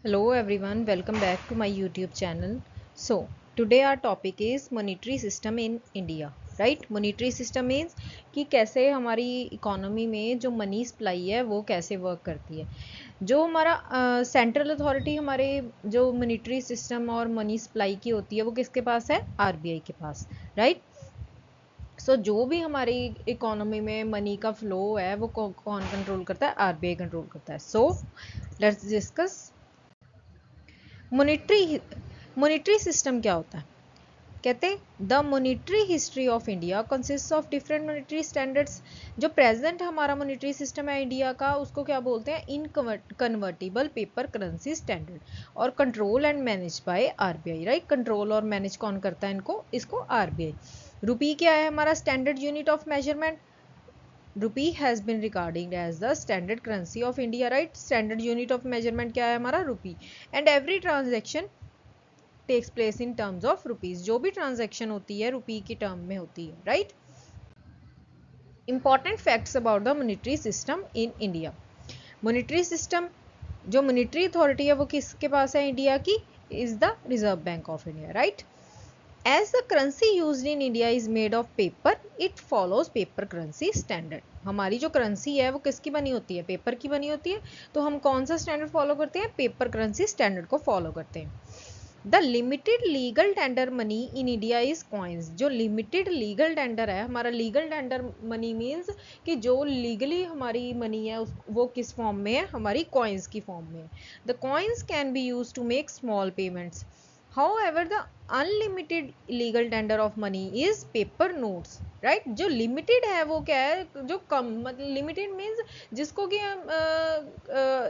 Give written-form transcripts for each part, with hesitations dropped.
Hello everyone, welcome back to my YouTube channel. So, today our topic is monetary system in India. Right? Monetary system means कि कैसे हमारी economy में जो money supply है वो कैसे वर्क करती है। जो हमारा सेंट्रल अथॉरिटी हमारे जो मॉनेटरी सिस्टम और मनी सप्लाई की होती है वो किसके पास है? आरबीआई के पास, राइट। सो जो भी हमारी इकोनॉमी में मनी का फ्लो है वो कौन कंट्रोल करता है? आरबीआई कंट्रोल करता है। So let's discuss monetary system क्या होता है। कहते हैं the monetary history of India consist of different monetary standards. जो प्रेजेंट हमारा मॉनेटरी सिस्टम है इंडिया का उसको क्या बोलते हैं? इन कन्वर्टिबल पेपर करेंसी स्टैंडर्ड और control and manage by RBI, right. Control और मैनेज कौन करता है इनको? इसको आरबीआई। रुपी क्या है हमारा? Standard unit of measurement. Rupee has been regarded as the standard currency of India, right? Standard unit of measurement क्या है हमारा? Rupee. And every transaction takes place in terms of rupees. जो भी transaction होती है रुपी की टर्म में होती है, right? Important facts about the monetary system in India. Monetary system जो monetary authority है वो किसके पास है इंडिया की? Is the Reserve Bank of India, right? As the currency used in India is made of paper, it follows paper currency standard. हमारी जो currency है वो किसकी बनी होती है? पेपर की बनी होती है। तो हम कौन सा स्टैंडर्ड फॉलो करते हैं? पेपर करेंसी स्टैंडर्ड को फॉलो करते हैं। The limited legal tender money in India is coins. जो लिमिटेड लीगल टेंडर है हमारा, लीगल टेंडर मनी मीन्स कि जो लीगली हमारी मनी है वो किस फॉर्म में है? हमारी कॉइन्स की फॉर्म में है। The coins can be use to make small payments. However, the unlimited legal tender of money is paper notes, right? जो limited है वो क्या है? जो कम, मतलब limited means जिसको कि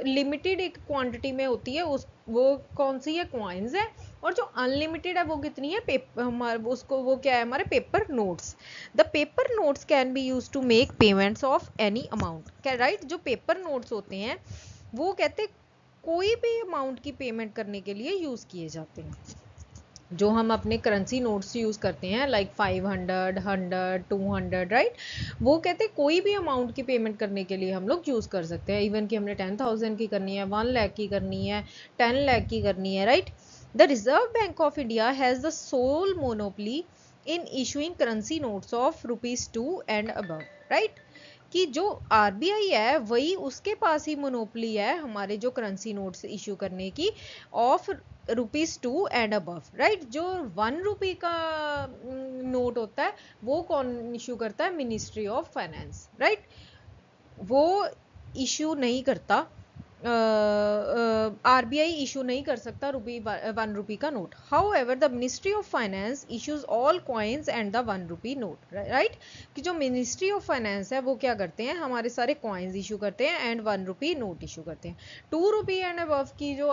limited एक quantity में होती है उस वो कौन सी है? coins है। और जो unlimited है वो कितनी है? पेपर हमारे उसको वो क्या है? हमारे paper notes. The paper notes can be use to make payments of any amount, क्या राइट? जो पेपर नोट्स होते हैं वो कहते कोई भी अमाउंट की पेमेंट करने के लिए यूज किए जाते हैं। जो हम अपने करेंसी नोट्स यूज करते हैं लाइक 500, 100, 200, राइट, वो कहते हैं कोई भी अमाउंट की पेमेंट करने के लिए हम लोग यूज कर सकते हैं। इवन कि हमने 10,000 की करनी है, 1 लाख की करनी है, 10 लाख की करनी है, right. The Reserve Bank of India has the sole monopoly in issuing currency notes of ₹2 and above, right. कि जो आरबीआई है वही उसके पास ही मोनोपली है हमारे जो करेंसी नोट्स इशू करने की ऑफ ₹2 एंड अबव, राइट। जो ₹1 का नोट होता है वो कौन इशू करता है? Ministry of finance, right. वो इशू नहीं करता, आरबीआई इशू नहीं कर सकता ₹1 का note. How ever the ministry of finance issues all coins and the ₹1 note, right. कि जो मिनिस्ट्री ऑफ फाइनेंस है वो क्या करते हैं? हमारे सारे कॉइन्स इशू करते हैं एंड ₹1 नोट इशू करते हैं। ₹2 एंड अबव की जो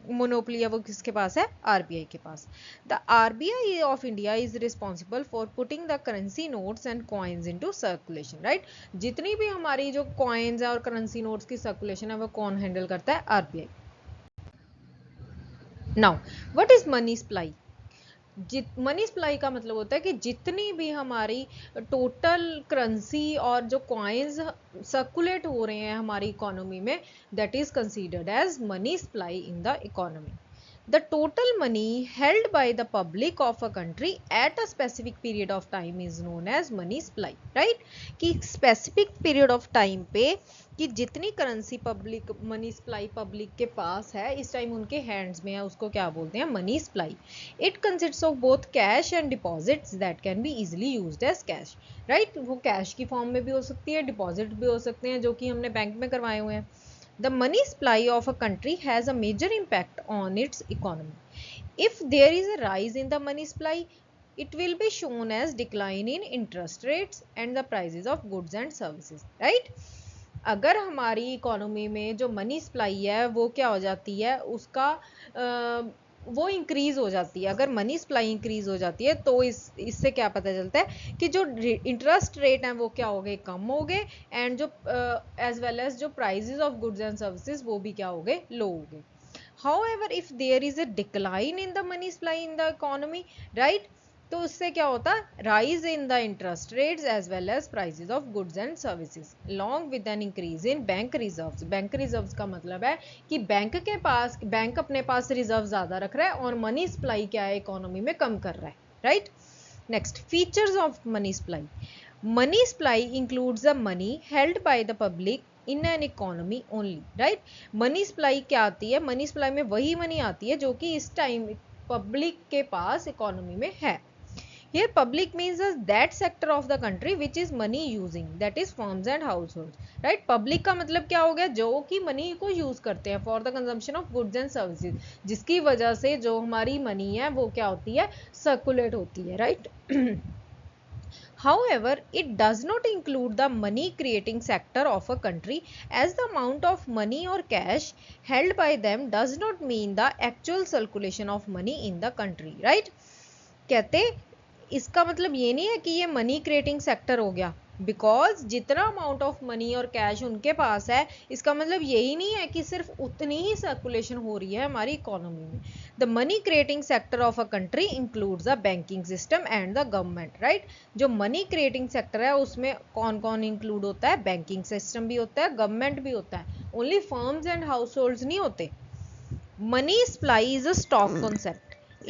मोनोपली है वो किसके पास है? आरबीआई के पास। The RBI of India is responsible for putting the currency notes and coins into circulation, right. जितनी भी हमारी जो कॉइन्स है और करेंसी नोट्स की सर्कुलेशन है वो कौन हैंडल करता है? RBI. Now what is money supply? Money supply का मतलब होता है कि जितनी भी हमारी टोटल करेंसी और जो कॉइन्स सर्कुलेट हो रहे हैं हमारी इकोनॉमी में, that is considered as money supply in the economy. The total money held by the public of a country at a specific period of time is known as money supply, right? कि specific period of time पे कि जितनी currency public money supply public के पास है इस time उनके hands में है उसको क्या बोलते हैं? Money supply. It consists of both cash and deposits that can be easily used as cash, right. वो कैश की फॉर्म में भी हो सकती है, डिपॉजिट भी हो सकते हैं जो कि हमने बैंक में करवाए हुए हैं। The money supply of a country has a major impact on its economy. If there is a rise in the money supply, it will be shown as decline in interest rates and the prices of goods and services, right? अगर हमारी economy में जो money supply है वो क्या हो जाती है? उसका वो इंक्रीज हो जाती है। अगर मनी सप्लाई इंक्रीज हो जाती है तो इससे क्या पता चलता है कि जो इंटरेस्ट रेट हैं वो क्या हो गए? कम हो गए। एंड जो एज वेल एज जो prices of goods and services वो भी क्या हो गए? लो हो गए। However, if there is a decline in the money supply in the economy, right, तो उससे क्या होता है, rise in the interest rates as well as prices of goods and services long with an increase in bank reserves. Bank reserves का मतलब है कि bank अपने पास रिजर्व ज्यादा रख रहा है और मनी सप्लाई क्या है, इकोनॉमी में कम कर रहा है, right. Next, features of money supply. Money supply includes the money held by the public in an economy only, right. Money supply क्या आती है, मनी सप्लाई में वही मनी आती है जो कि इस टाइम पब्लिक के पास इकोनॉमी में है। Here public means that sector of the country which is money using, that is firms and households, right। public का मतलब क्या हो गया, जो कि मनी को यूज करते हैं for the consumption of goods and services, जिसकी वजह से जो हमारी मनी है वो क्या होती है, सर्कुलेट होती है, right। However, it does not include the money creating sector of a country, as the amount of money or cash held by them does not mean the actual circulation of money in the country, right। कहते इसका मतलब ये नहीं है कि ये money creating sector हो गया, बिकॉज जितना अमाउंट ऑफ मनी और कैश उनके पास है, इसका मतलब यही नहीं है कि सिर्फ उतनी ही सर्कुलेशन हो रही है हमारी इकोनॉमी में। The money creating sector of a country includes the banking system and the government, right. जो मनी क्रिएटिंग सेक्टर है उसमें कौन कौन इंक्लूड होता है, बैंकिंग सिस्टम भी होता है, गवर्नमेंट भी होता है, only firms and house holds नहीं होते। Money supply is a stock concept.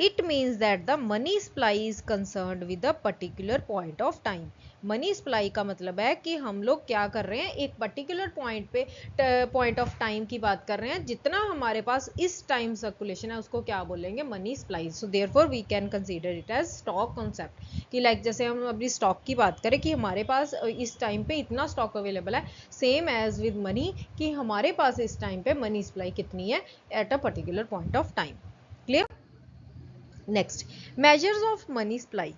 It means that the money supply is concerned with a particular point of time. Money supply का मतलब है कि हम लोग क्या कर रहे हैं, एक पर्टिकुलर पॉइंट ऑफ टाइम की बात कर रहे हैं, जितना हमारे पास इस टाइम सर्कुलेशन है उसको क्या बोलेंगे, money supply. So therefore we can consider it as stock concept, कि लाइक जैसे हम अभी स्टॉक की बात करें कि हमारे पास इस टाइम पे इतना स्टॉक अवेलेबल है, सेम एज विद मनी कि हमारे पास इस टाइम पे मनी सप्लाई कितनी है at a particular point of time. Clear. Next, measures of money supply.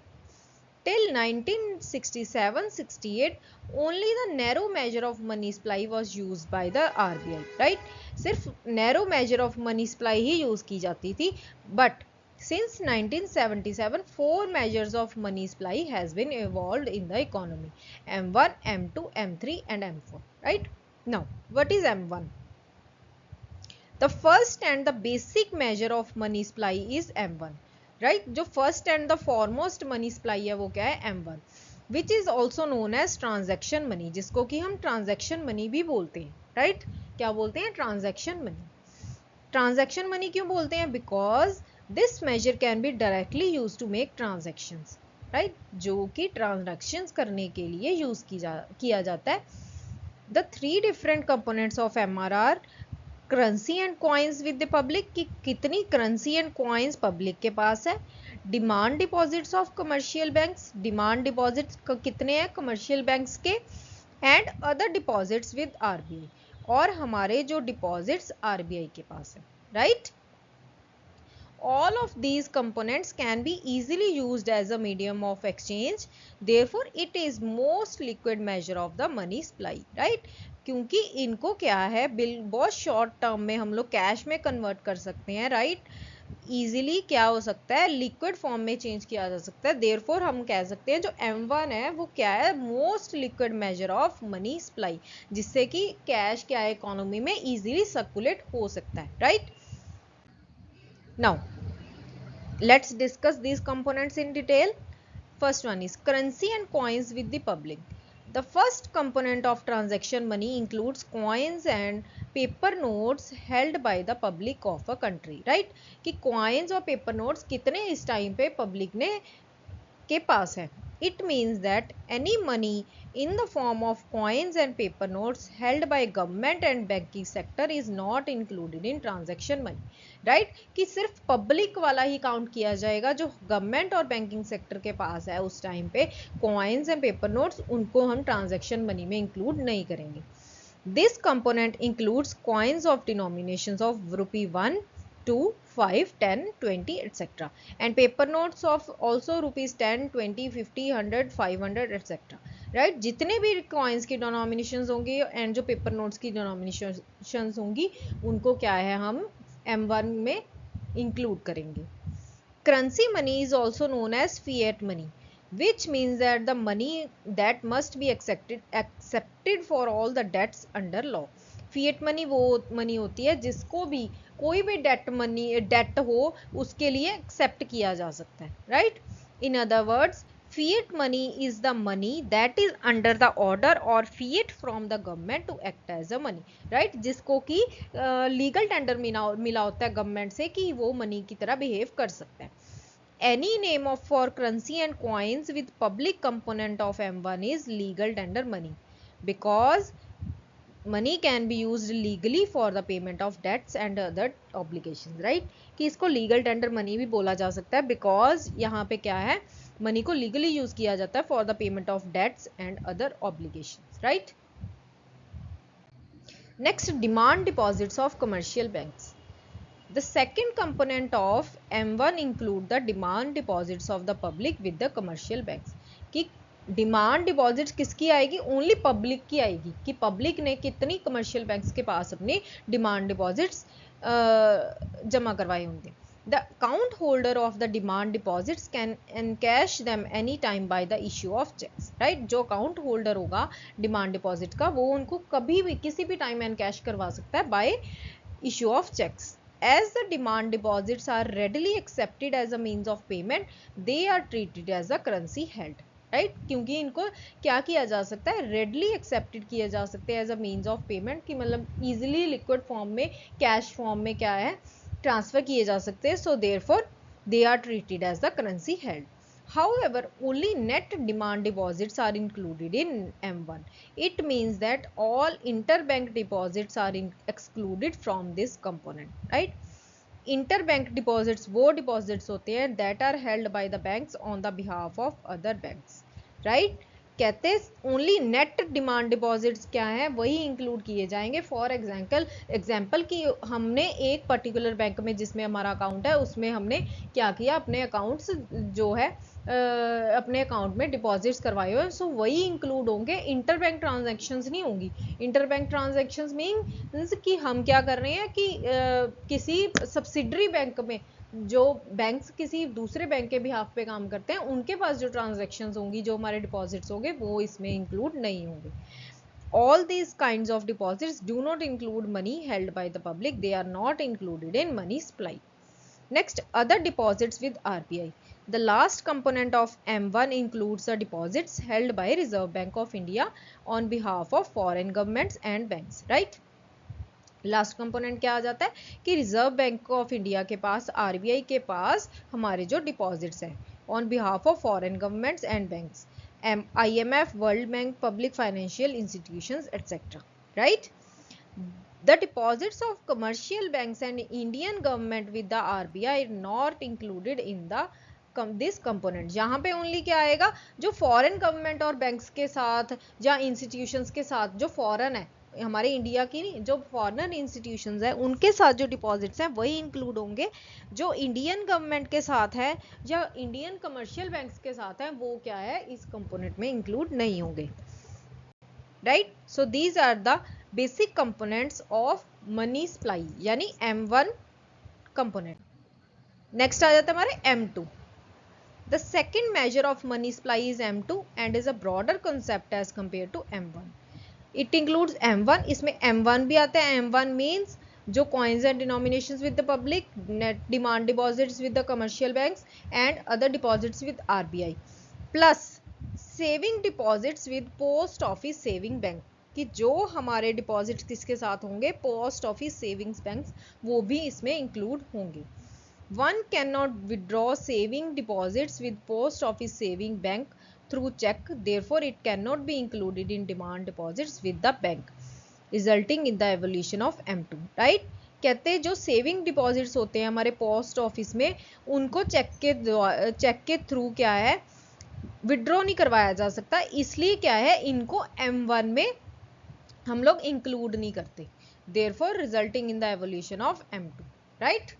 Till 1967-68, only the narrow measure of money supply was used by the RBI, right? सिर्फ narrow measure of money supply he use की जाती थी, but since 1977, 4 measures of money supply has been evolved in the economy: M1, M2, M3 and M4, right? Now, what is M1? The first and the basic measure of money supply is M1, right. जो first and the foremost money supply है वो क्या है, M1, which is also known as transaction money, जिसको कि हम transaction money भी बोलते हैं, राइट। क्या बोलते हैं, ट्रांजैक्शन मनी। ट्रांजैक्शन मनी क्यों बोलते हैं, because this measure can be directly use to make transactions, right, जो कि ट्रांजैक्शंस करने के लिए यूज किया जाता है। The 3 different components of MR currency and coins with the public, कि कितनी करेंसी एंड कॉइन्स पब्लिक के पास है। Demand deposits of commercial banks, demand deposits कितने हैं कमर्शियल बैंक्स के, and other deposits with RBI, और हमारे जो डिपॉजिट्स RBI के पास है, right. All of these components can be easily used as a medium of exchange, therefore it is most liquid measure of the money supply, right। क्योंकि इनको क्या है, bill बहुत शॉर्ट टर्म में हम लोग कैश में कन्वर्ट कर सकते हैं, राइट। इजीली क्या हो सकता है, लिक्विड फॉर्म में चेंज किया जा सकता है, देयरफॉर हम कह सकते हैं जो M1 है वो क्या है, most liquid major of money supply, जिससे कि कैश क्या है इकोनॉमी में इजीली सर्कुलेट हो सकता है, right. Now, let's discuss these components in detail. First one is currency and coins with the public. The first component of transaction money includes coins and paper notes held by the public of a country, right? कि coins और paper notes कितने इस time पे public ने के पास है। It means that any money in the form of coins and paper notes held by government and banking sector is not included in transaction money, right? कि सिर्फ public वाला ही count किया जाएगा, जो गवर्नमेंट और बैंकिंग सेक्टर के पास है उस टाइम पे कॉइन्स एंड पेपर नोट्स, उनको हम ट्रांजैक्शन मनी में इंक्लूड नहीं करेंगे। This component includes coins of denominations of rupee 1, 2, 5, 10, 20, etc. and paper notes of also rupees 10, 20, 50, 100, 500, etc. Right, जितने भी कॉइन्स की डिनोमिनेशंस होंगी एंड जो पेपर नोट्स की डिनोमिनेशंस होंगी उनको क्या है हम M1 में इंक्लूड करेंगे। Currency money is also known as fiat money, which means that the money that must be accepted for all the debts under law. Fiat money वो मनी होती है जिसको भी कोई भी डेट हो उसके लिए एक्सेप्ट किया जा सकता है, right. In other words, fiat money is the money that is under the order or fiat from the government to act as a money, right? जिसको कि लीगल टेंडर मिला होता है गवर्नमेंट से कि वो मनी की तरह बिहेव कर सकता है. Any name of for currency and coins with public component of M1 is legal tender money because money can be used legally for the payment of debts and other obligations, right? कि इसको legal tender money भी बोला जा सकता है because यहाँ पे क्या है, मनी को लीगली यूज किया जाता है for the payment of debts and other obligations, right? Next, demand deposits of commercial banks. The second component of M1 include the demand deposits of the public with the commercial banks. कि demand deposit किसकी आएगी? Only public की आएगी कि public ने कितनी commercial banks के पास अपनी डिमांड डिपॉजिट्स जमा करवाए होंगे. The account holder of the demand deposits can encash them any time by the issue of cheques, right? जो अकाउंट होल्डर होगा डिमांड डिपॉजिट का वो उनको कभी भी किसी भी टाइम एनकैश करवा सकता है by issue of cheques. As the demand deposits are readily accepted as a means of payment, they are treated as a currency held, right? क्योंकि इनको क्या किया जा सकता है? readily accepted किया जा सकते हैं as a means of payment कि मतलब easily liquid form में, cash form में क्या है, transfer किए जा सकते हैं. So therefore they are treated as the currency held. However, only net demand deposits are included in M1. It means that all interbank deposits are excluded from this component, right? Interbank deposits वो deposits होते हैं that are held by the banks on the behalf of other banks, right? कहते हैं only net demand deposits क्या है वही include किए जाएंगे. फॉर एग्जाम्पल कि हमने एक पर्टिकुलर बैंक में जिसमें हमारा अकाउंट है उसमें हमने क्या किया, अपने अकाउंट्स जो है अपने अकाउंट में डिपॉजिट्स करवाए हुए, सो वही इंक्लूड होंगे. इंटरबैंक ट्रांजैक्शंस नहीं होंगी. इंटरबैंक ट्रांजैक्शंस मीन्स कि हम क्या कर रहे हैं कि किसी सब्सिडरी बैंक में जो बैंक्स किसी दूसरे बैंक के बिहाफ पे काम करते हैं उनके पास जो ट्रांजैक्शंस होंगी, जो हमारे डिपॉजिट्स होंगे वो इसमें इंक्लूड नहीं होंगे. All these kinds of deposits do not include money held by the public. They are not included in money supply. Next, other deposits with RBI. The last component of M1 includes the deposits held by Reserve Bank of India on behalf of foreign governments and banks, right? Last component क्या आ जाता है कि reserve Bank of India के पास, RBI के पास हमारे जो deposits हैं on behalf of foreign governments and banks, IMF, world bank, public financial institutions etcetera, right? The deposits of commercial banks and Indian government with the RBI are not included in this component. यहाँ पे only क्या आएगा, जो foreign government और banks के साथ या institutions के साथ, जो फॉरेन है हमारे इंडिया की नहीं, जो फॉरेन इंस्टीट्यूशंस है उनके साथ जो डिपॉजिट्स हैं वही इंक्लूड होंगे. जो इंडियन गवर्नमेंट के साथ है या इंडियन कमर्शियल बैंक्स के साथ है वो क्या है, इस कंपोनेंट में इंक्लूड नहीं होंगे, right? So these are the basic components of money supply यानी M1 कंपोनेंट. नेक्स्ट आ जाता है हमारे M2. The second measure of money supply is M2 and is a broader concept as compared to M1. It includes M1, इसमें M1 भी आता है. M1 means जो coins and denominations with the public, net demand deposits with the commercial banks and other deposits with RBI, plus saving deposits with post office saving bank, कि जो हमारे deposit किसके साथ होंगे, पोस्ट ऑफिस सेविंग्स बैंक्स, वो भी इसमें include होंगे. One cannot withdraw saving deposits with post office saving bank through check, therefore it cannot be included in demand deposits with the bank, resulting in the evolution of M2, right? कहते हैं जो saving deposits होते हैं हमारे post office में उनको check के through क्या है, विड्रॉ नहीं करवाया जा सकता, इसलिए क्या है इनको M1 में हम लोग इंक्लूड नहीं करते, therefore resulting in the evolution of M2, right?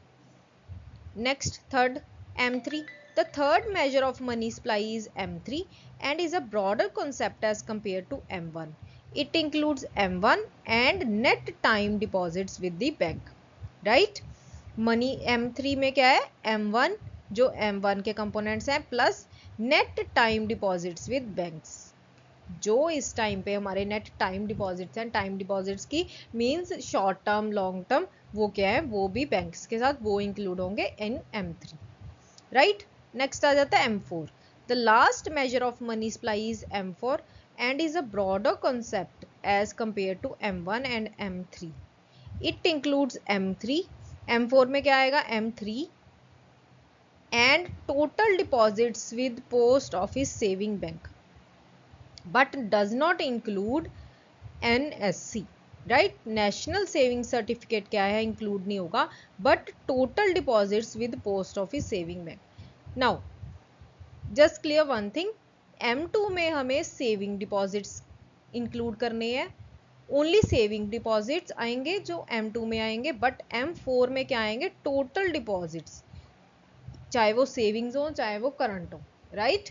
Next, third, M3. The third measure of money supply is M3 and is a broader concept as compared to M1. It includes M1 and net time deposits with the bank, right? Money M3 में क्या है, M1 जो M1 के components हैं plus net time deposits with banks. जो इस time पे हमारे नेट टाइम डिपॉजिट्स हैं, टाइम डिपॉजिट्स की means short term long term, वो क्या है वो भी बैंक्स के साथ वो इंक्लूड होंगे इन M3, राइट? नेक्स्ट आ जाता है M4. The last major of money supply is M4 and is a broader concept as compared to M1 and M3. It includes M3. M4 में क्या आएगा? M3 and total deposits with post office saving bank, but does not include NSC. Right, national saving certificate क्या है? Include नहीं होगा, but total deposits with post office saving bank. Now just clear one thing, M2 में हमें saving deposits include करने हैं, only saving deposits आएंगे जो M2 में आएंगे, बट M4 में क्या आएंगे? टोटल डिपॉजिट्स, चाहे वो सेविंग्स हो चाहे वो करंट हो. राइट,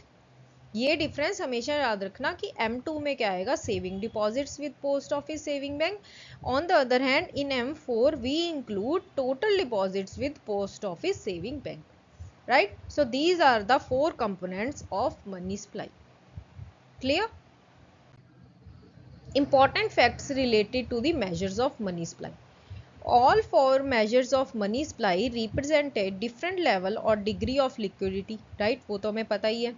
ये डिफरेंस हमेशा याद रखना कि M2 में क्या आएगा? Saving deposits with post office saving bank. On the other hand in M4 we include total deposits with post office saving bank. right? So these are the 4 components of money supply. Clear? Important facts related to the measures of money supply. All 4 measures of money supply represent a different level or degree of liquidity. right? वो तो हमें पता ही है.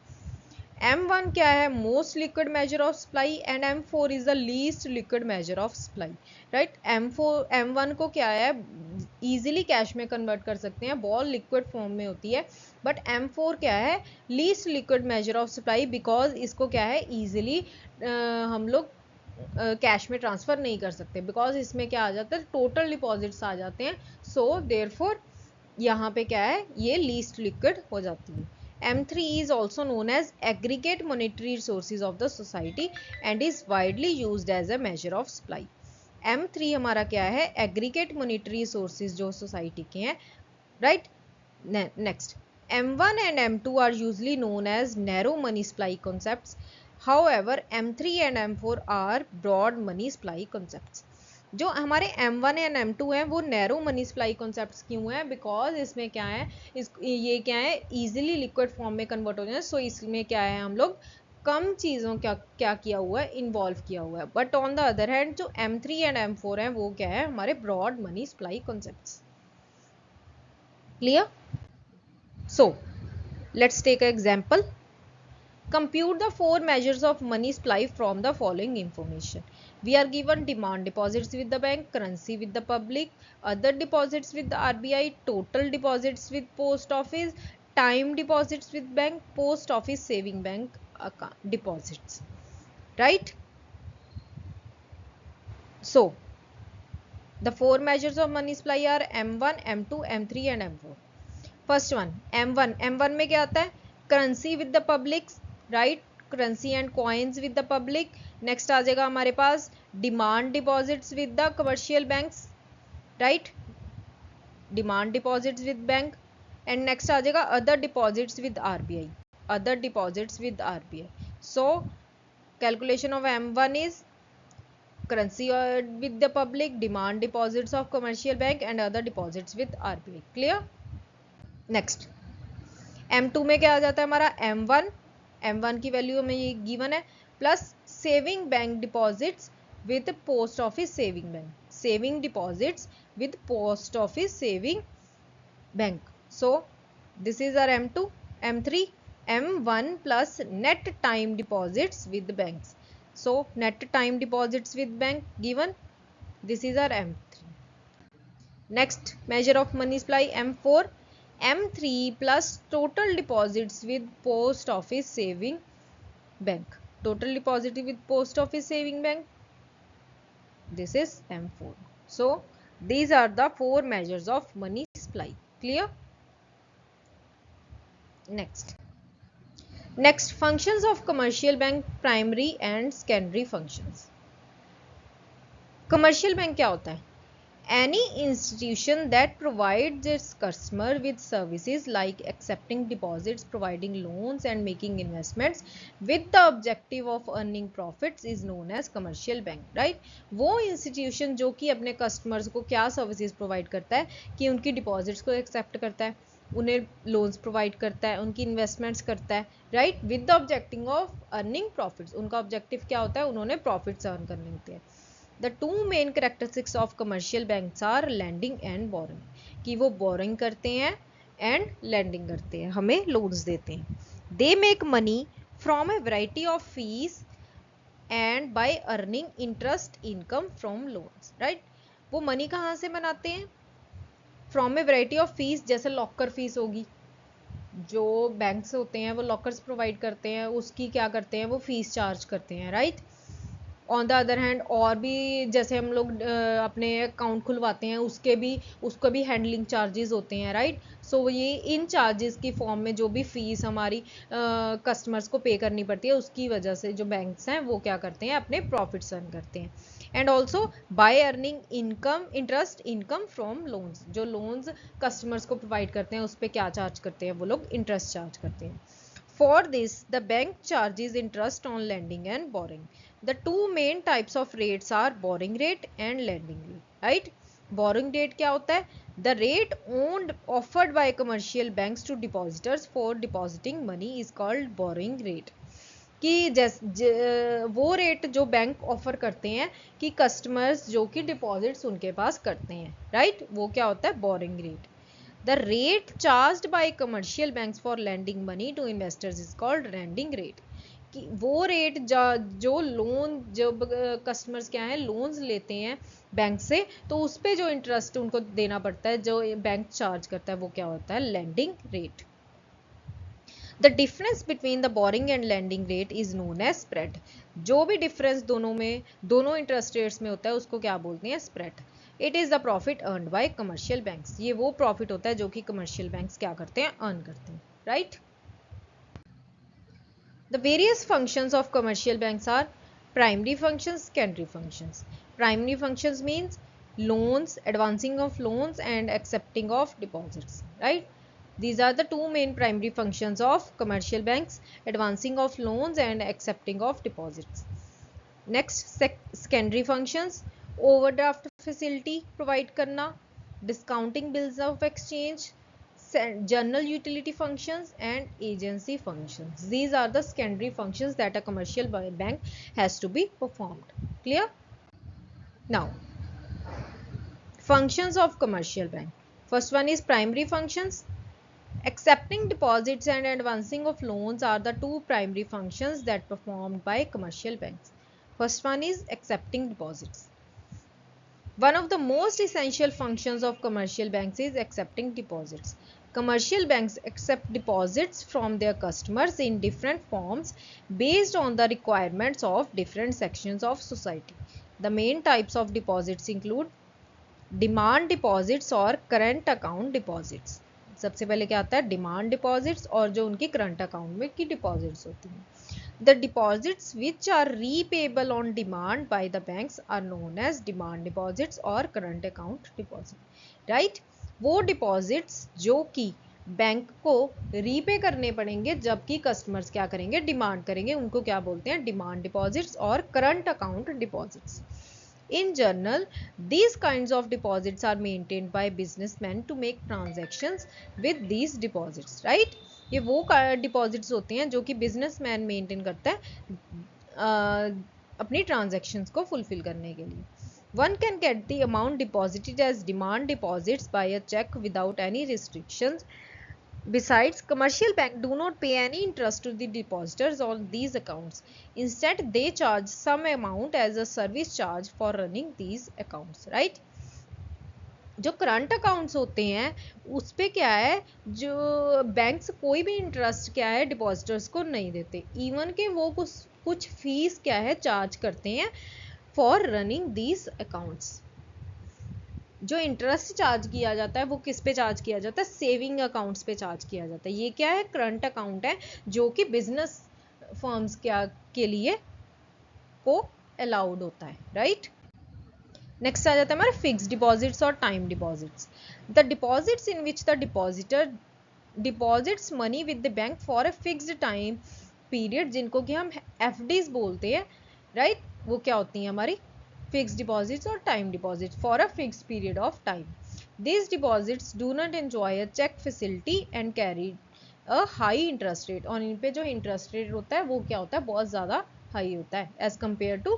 M1 क्या है? Most liquid measure of supply and M4 is the least liquid measure of supply. Right, M1 को क्या है? इजीली कैश में कन्वर्ट कर सकते हैं, बॉल लिक्विड फॉर्म में होती है, बट M4 क्या है? Least liquid measure of supply, because इसको क्या है? इजीली हम लोग कैश में ट्रांसफर नहीं कर सकते, बिकॉज इसमें क्या आ जाता है? टोटल डिपॉजिट्स आ जाते हैं. सो देयरफॉर यहाँ पे क्या है? ये लीस्ट लिक्विड हो जाती है. M3 is also known as aggregate monetary resources of the society and is widely used as a measure of supply. M3 हमारा क्या है? aggregate monetary resources जो society के हैं. right? Next, M1 and M2 are usually known as narrow money supply concepts. However, M3 and M4 are broad money supply concepts. जो हमारे M1 and M2 हैं वो नैरो मनी सप्लाई कॉन्सेप्ट्स क्यों हैं? Because इसमें क्या है? ये क्या है? इजीली लिक्विड फॉर्म में कन्वर्ट हो जाए. सो इसमें क्या है? हम लोग कम चीज़ों क्या किया हुआ है? इन्वॉल्व किया हुआ है. But on the other hand जो M3 एंड M4 हैं वो क्या है? हमारे broad money supply concepts. Clear? So let's take example. Compute the 4 measures of money supply from the following information. We are given demand deposits with the bank, currency with the public, other deposits with the RBI, total deposits with post office, time deposits with bank, post office saving bank deposits. Right? So, the 4 measures of money supply are M1, M2, M3 and M4. First one, M1. M1 में क्या आता है? Currency with the public. Right, currency and coins with the public. Next आ जाएगा हमारे पास demand deposits with the commercial banks. Right, demand deposits with bank. And next आ जाएगा other deposits with RBI. Other deposits with RBI. So calculation of M1 is currency with the public, demand deposits of commercial bank and other deposits with RBI. Clear? Next M2 में क्या आ जाता है हमारा? M1 की value हमें ये given है, plus saving bank deposits with post office saving bank. Saving deposits with post office saving bank. So this is our M2. M3, M1 plus net time deposits with banks. So net time deposits with bank given. This is our M3. Next measure of money supply M4. M3 plus total deposits with post office saving bank. Total deposit with post office saving bank. This is M4. So these are the 4 measures of money supply. Clear? Next, functions of commercial bank, primary and secondary functions. Commercial bank क्या होता है? Any institution that provides its customer with services like accepting deposits, providing loans and making investments with the objective of earning profits is known as commercial bank. right? वो institution जो कि अपने customers को क्या services provide करता है कि उनकी deposits को accept करता है, उन्हें loans provide करता है, उनकी investments करता है, right? with the objective of earning profits. उनका objective क्या होता है? उन्होंने profits earn करने होते हैं. The two main characteristics of commercial banks are lending and borrowing. कि वो borrowing करते हैं एंड लेंडिंग करते हैं, हमें लोन्स देते हैं. They make money from a variety of fees and by earning interest income from loans. Right, वो मनी कहाँ से बनाते हैं? From a variety of fees, जैसे लॉकर फीस होगी, जो बैंक्स होते हैं वो लॉकर्स प्रोवाइड करते हैं, उसकी क्या करते हैं, वो फीस चार्ज करते हैं. Right, on the other hand और भी जैसे हम लोग अपने अकाउंट खुलवाते हैं उसको भी हैंडलिंग चार्जेस होते हैं. राइट, सो ये इन चार्जेस की फॉर्म में जो भी फीस हमारी कस्टमर्स को पे करनी पड़ती है, उसकी वजह से जो बैंक्स हैं वो क्या करते हैं, अपने प्रॉफिट्स अर्न करते हैं. And also by earning income interest income from loans, जो लोन्स कस्टमर्स को प्रोवाइड करते हैं उस पर क्या चार्ज करते हैं, वो लोग इंटरेस्ट चार्ज करते हैं. For this, the bank charges interest on lending and borrowing. The two main types of rates are borrowing rate and lending rate. Right? Borrowing rate क्या होता है? The rate owned offered by commercial banks to depositors for depositing money is called borrowing rate. कि वो rate जो bank offer करते हैं कि customers जो कि डिपॉजिट्स उनके पास करते हैं. राइट, वो क्या होता है? Boring rate. The rate charged by commercial banks for lending money to investors is called lending rate. कि वो रेट जो लोन जब कस्टमर्स क्या है लोन्स लेते हैं बैंक से, तो उस पे जो इंटरेस्ट उनको देना पड़ता है, जो बैंक चार्ज करता है, वो क्या होता है? lending rate. The difference between the borrowing and lending rate is known as spread. जो भी डिफरेंस दोनों इंटरेस्ट रेट्स में होता है उसको क्या बोलते हैं? Spread. It is the profit earned bye commercial banks. ये वो प्रॉफिट होता है जो कि कमर्शियल बैंक्स क्या करते हैं? अर्न करते हैं. Right, the various functions of commercial banks are primary functions, secondary functions. Primary functions means loans, advancing of loans and accepting of deposits. Right, these are the two main primary functions of commercial banks: advancing of loans and accepting of deposits. Next, secondary functions: overdraft facility provide करना, discounting bills of exchange, general utility functions and agency functions. These are the secondary functions that a commercial bank has to be performed. Clear? Now, functions of commercial bank. First one is primary functions. Accepting deposits and advancing of loans are the two primary functions that performed by commercial banks. First one is accepting deposits. One of the most essential functions of commercial banks is accepting deposits. Commercial banks accept deposits from their customers in different forms based on the requirements of different sections of society. The main types of deposits include demand deposits और current account deposits. सबसे पहले क्या आता है? Demand deposits और जो उनकी current account में की डिपॉजिट्स होती हैं. The deposits which are repayable on demand by the banks are known as demand deposits और करंट अकाउंट डिपॉजिट. राइट, वो डिपॉजिट्स जो कि बैंक को रीपे करने पड़ेंगे जबकि कस्टमर्स क्या करेंगे? डिमांड करेंगे, उनको क्या बोलते हैं? डिमांड डिपॉजिट्स और current account deposits. In general, these kinds of deposits are maintained by businessmen to make transactions with these deposits. Right? ये वो डिपॉजिट्स होते हैं जो कि बिजनेसमैन मेंटेन करता है अपनी ट्रांजैक्शंस को फुलफिल करने के लिए. One can get the amount deposited as demand deposits by a check without any restrictions. Besides, commercial banks do not pay any interest to the depositors on these accounts. Instead, they charge some amount as a service charge for running these accounts. Right? जो current accounts होते हैं उस पे क्या है, जो banks कोई भी इंटरेस्ट क्या है डिपॉजिटर्स को नहीं देते, इवन के वो कुछ फीस क्या है चार्ज करते हैं फॉर रनिंग दीज अकाउंट्स. जो इंटरेस्ट चार्ज किया जाता है वो किस पे चार्ज किया जाता है? सेविंग अकाउंट्स पे चार्ज किया जाता है. ये क्या है? करंट अकाउंट है जो कि बिजनेस फर्म्स के लिए को अलाउड होता है. राइट, नेक्स्ट आ जाता है हमारा फिक्स डिपॉजिट्स और time deposits. The deposits in which the depositor deposits money with the bank for a fixed time period, जिनको कि हम एफडीज बोलते हैं. राइट, वो क्या होती हैं? हमारी fixed deposits or time deposits for a fixed period of time. These deposits do not enjoy a check facility and carry a high interest rate. और इन पे जो interest rate होता है वो क्या होता है? बहुत ज़्यादा high होता है as compared to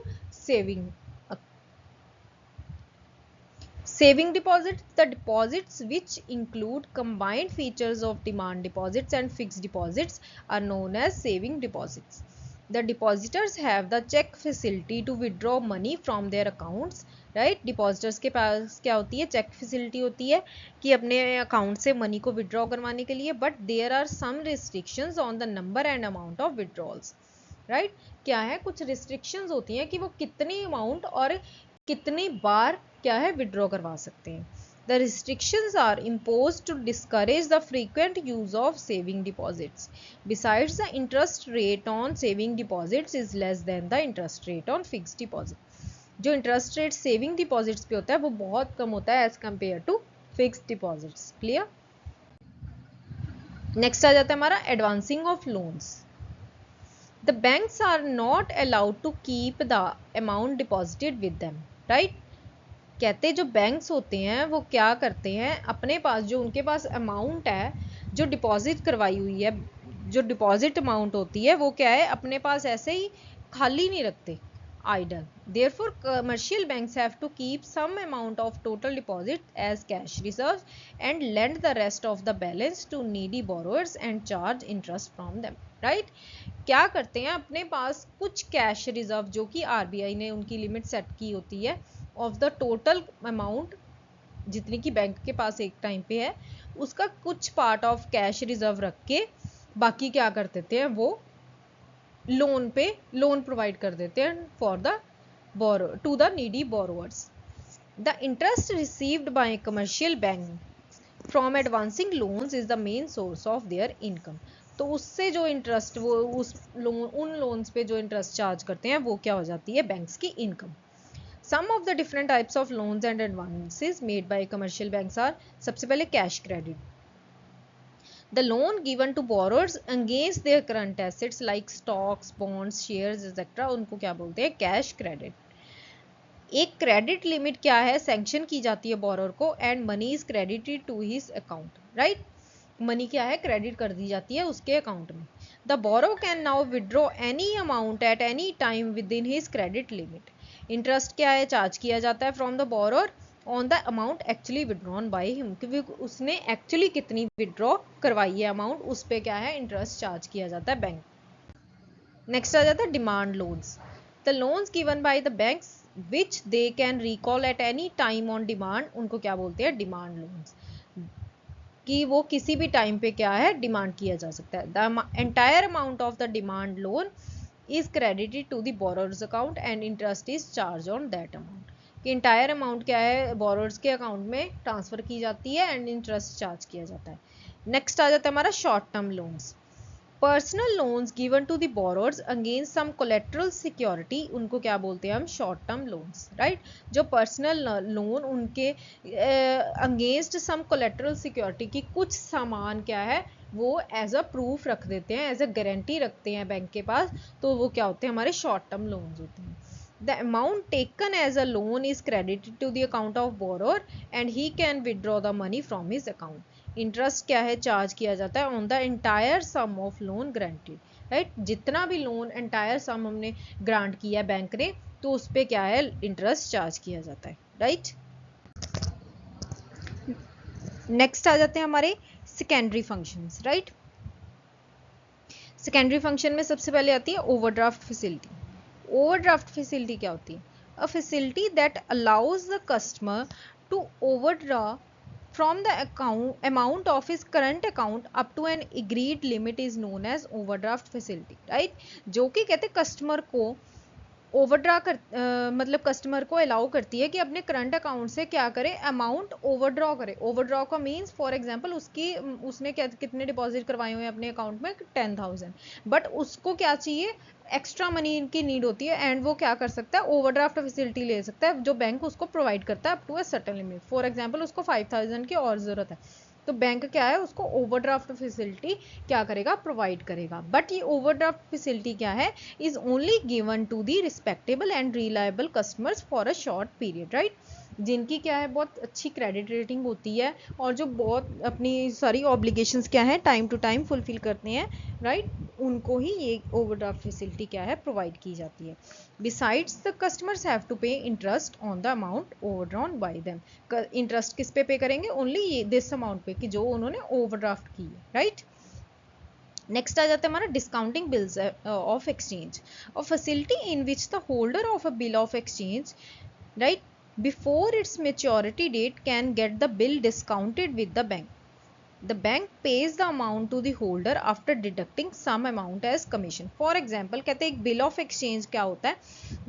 Saving deposits, the deposits which include combined features of demand deposits and fixed deposits are known as saving deposits. The depositors have the check facility to withdraw money from their accounts. Right, depositors के पास क्या होती है, check facility होती है कि अपने account से money को विड्रॉ करवाने के लिए, but there are some restrictions on the number and amount of withdrawals. Right, क्या है, कुछ रिस्ट्रिक्शंस होती हैं कि वो कितनी अमाउंट और कितनी बार क्या है विड्रॉ करवा सकते हैं. The restrictions are imposed to discourage the frequent use of saving deposits. Besides, the interest rate on saving deposits is less than the interest rate on fixed deposit. जो इंटरेस्ट रेट सेविंग डिपॉजिट्स पे होता है वो बहुत कम होता है as compare to fixed deposits. Clear. Next आ जाता है हमारा advancing of loans. The banks are not allowed to keep the amount deposited with them. Right, कहते जो बैंक्स होते हैं वो क्या करते हैं, अपने पास जो उनके पास अमाउंट है जो डिपॉजिट करवाई हुई है, जो डिपॉजिट अमाउंट होती है वो क्या है अपने पास ऐसे ही खाली नहीं रखते, idle. Therefore, commercial banks have to keep some amount of total deposit as cash reserves and lend the rest of the balance to needy borrowers and charge interest from them. Right? क्या करते हैं, अपने पास कुछ cash reserve जो कि RBI ने उनकी limit set की होती है ऑफ द टोटल अमाउंट जितनी की बैंक के पास एक टाइम पे है, उसका कुछ पार्ट ऑफ कैश रिजर्व रख के बाकी क्या कर देते हैं, वो लोन पे लोन प्रोवाइड कर देते हैं for the borrow to the needy borrowers. The interest received by commercial bank from advancing loans is the main source of their income. तो उससे जो इंटरेस्ट वो उस लोन उन लोन्स पे जो इंटरेस्ट चार्ज करते हैं वो क्या हो जाती है, बैंक्स की इनकम. Some of the different types of loans and advances made by commercial banks are, सबसे पहले cash credit. The loan given to borrowers against their current assets like stocks, bonds, shares, etc. उनको क्या बोलते हैं, cash credit. एक credit limit क्या है, sanction की जाती है बोरोर को and money is credited to his account. Right, money क्या है, क्रेडिट कर दी जाती है उसके अकाउंट में. The borrower can now withdraw any amount at any time within his credit limit. Interest क्या है, चार्ज किया जाता है from the borrower on the amount actually withdrawn by him, क्योंकि उसने एक्चुअली कितनी विड्रॉ करवाई है अमाउंट, उस पे क्या है इंटरेस्ट चार्ज किया जाता है बैंक. नेक्स्ट आ जाता है demand loans. The loans given by the banks which they can recall eight any time on demand, उनको क्या बोलते हैं, डिमांड लोन्स, कि वो किसी भी टाइम पे क्या है डिमांड किया जा सकता है. The entire amount of the demand loan is credited to the borrower's account and interest is charge on that amount. कि इंटायर अमाउंट क्या है बोरोर्स के अकाउंट में ट्रांसफर की जाती है एंड इंटरेस्ट चार्ज किया जाता है. नेक्स्ट आ जाता है हमारा short term loans. Personal loans given to the borrowers against some collateral security, उनको क्या बोलते हैं हम, शॉर्ट टर्म लोन्स. राइट, जो पर्सनल लोन उनके अगेंस्ट सम कोलेट्रल सिक्योरिटी की कुछ सामान क्या है वो एज अ प्रूफ रख देते हैं, एज अ गारंटी रखते हैं बैंक के पास, तो वो क्या होते हैं, हमारे शॉर्ट टर्म लोन्स होते हैं. The amount taken as a loan is credited to the account of borrower and he can withdraw the money from his account. Interest क्या है, चार्ज किया जाता है on the entire sum of loan granted. Right? जितना भी loan entire sum हमने grant किया bank ने, तो उस पे क्या है इंटरेस्ट चार्ज किया जाता है. राइट, नेक्स्ट आ जाते हैं हमारे secondary functions. Right, secondary function में सबसे पहले आती है ओवरड्राफ्ट फैसिलिटी. ओवरड्राफ्ट फैसिलिटी क्या होती है, a facility that allows the customer to overdraw from the amount of his current account up to an agreed limit is known as overdraft facility. Right, जो कि कहते कस्टमर को ओवरड्रा कर मतलब customer को अलाउ करती है कि अपने करंट अकाउंट से क्या करे, अमाउंट ओवरड्रॉ करे. ओवरड्रॉ का मीन्स फॉर एग्जांपल उसने क्या कितने डिपॉजिट करवाए हुए हैं अपने अकाउंट में, 10,000, बट उसको क्या चाहिए, एक्स्ट्रा मनी की नीड होती है एंड वो क्या कर सकता है, ओवरड्राफ्ट फैसिलिटी ले सकता है जो बैंक उसको प्रोवाइड करता है up to a certain limit. For example उसको 5,000 की और जरूरत है, तो बैंक क्या है उसको ओवरड्राफ्ट फैसिलिटी क्या करेगा, प्रोवाइड करेगा. बट ये ओवरड्राफ्ट फैसिलिटी क्या है, is only given to the respectable and reliable customers for a short period. Right, जिनकी क्या है बहुत अच्छी क्रेडिट रेटिंग होती है और जो बहुत अपनी सारी ऑब्लिगेशंस क्या है टाइम टू टाइम फुलफिल करते हैं, राइट, उनको ही ये ओवरड्राफ्ट फैसिलिटी क्या है प्रोवाइड की जाती है। Besides the customers have to pay interest on the amount overdrawn by them. Interest किस पे करेंगे? ओनली ये दिस अमाउंट पे कि जो उन्होंने ओवरड्राफ्ट की है, राइट। नेक्स्ट आ जाता है हमारा discounting bills of exchange. A facility in which the holder of a bill of exchange, right, before its maturity date can get the bill discounted with the bank. The bank pays the amount to the holder after deducting some amount as commission. For example, कहते हैं एक bill of exchange क्या होता है,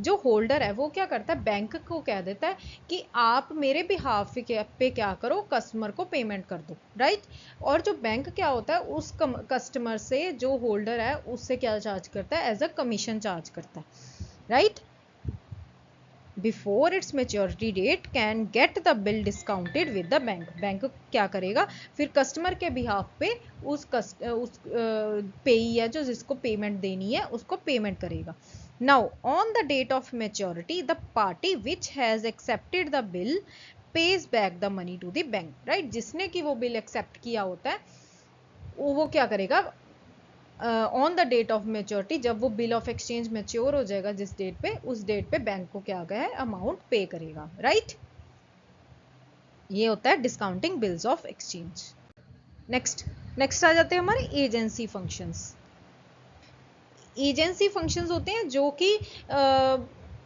जो holder है वो क्या करता है, बैंक को कह देता है कि आप मेरे बिहाफ पे क्या करो, कस्टमर को पेमेंट कर दो, राइट। और जो बैंक क्या होता है उस कस्टमर से, जो होल्डर है उससे क्या चार्ज करता है, एज अ कमीशन चार्ज करता है, right. Before its maturity date can get the bill discounted with the bank. Bank क्या करेगा फिर कस्टमर के बिहाफ पे उस पेई है जो जिसको पेमेंट देनी है उसको पेमेंट करेगा। Now on the date of maturity the party which has accepted the bill pays back the money to the bank, right. जिसने कि वो बिल एक्सेप्ट किया होता है वो क्या करेगा, on the date of maturity, जब वो बिल ऑफ एक्सचेंज मेच्योर हो जाएगा जिस डेट पे, उस डेट पे बैंक को क्या गया है, अमाउंट पे करेगा, राइट। ये होता है discounting bills of exchange. Next आ जाते हैं हमारे एजेंसी फंक्शंस। एजेंसी फंक्शंस होते हैं जो कि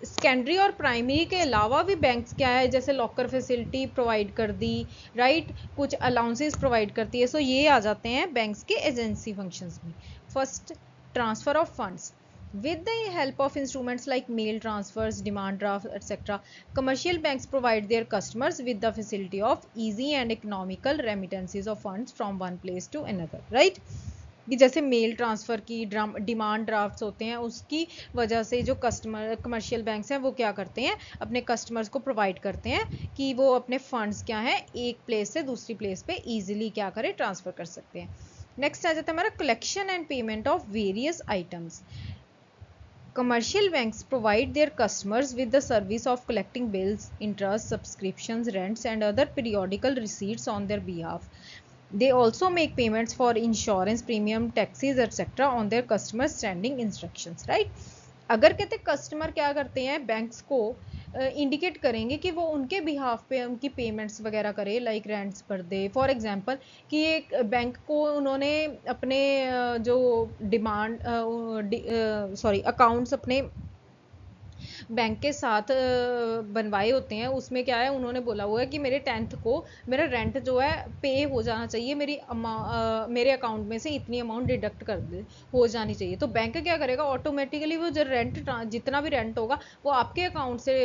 सेकेंडरी और प्राइमरी के अलावा भी बैंक्स क्या है, जैसे लॉकर फैसिलिटी प्रोवाइड कर दी, राइट, कुछ अलाउंसेस प्रोवाइड करती है। सो ये आ जाते हैं बैंक्स के एजेंसी फंक्शंस में। First, transfer of funds with the help of instruments like mail transfers, demand drafts, etc. Commercial banks provide their customers with the facility of easy and economical remittances of funds from one place to another, right। कि जैसे mail transfer की demand drafts होते हैं, उसकी वजह से जो commercial banks हैं वो क्या करते हैं, अपने कस्टमर्स को प्रोवाइड करते हैं कि वो अपने फंड्स क्या हैं एक प्लेस से दूसरी प्लेस पे इजीली क्या करें, ट्रांसफ़र कर सकते हैं। नेक्स्ट आ जाता है हमारा collection and payment of various items. Commercial banks provide their customers with the service of collecting bills, interest, subscriptions, rents, and other periodical receipts on their behalf. They also make payments for insurance premium, taxes, etc. on their customers' standing instructions, right? अगर कहते customer क्या करते हैं, banks को indicate करेंगे कि वो उनके बिहाफ पे उनकी पेमेंट्स वगैरह करे, लाइक रेंट्स भर दे, फॉर एग्जांपल कि एक बैंक को उन्होंने अपने जो डिमांड अकाउंट्स अपने बैंक के साथ बनवाए होते हैं, उसमें क्या है उन्होंने बोला हुआ है कि मेरे 10th को मेरा रेंट जो है पे हो जाना चाहिए, मेरे अकाउंट में से इतनी अमाउंट डिडक्ट हो जानी चाहिए। तो बैंक क्या करेगा, ऑटोमेटिकली वो जो जितना भी रेंट होगा वो आपके अकाउंट से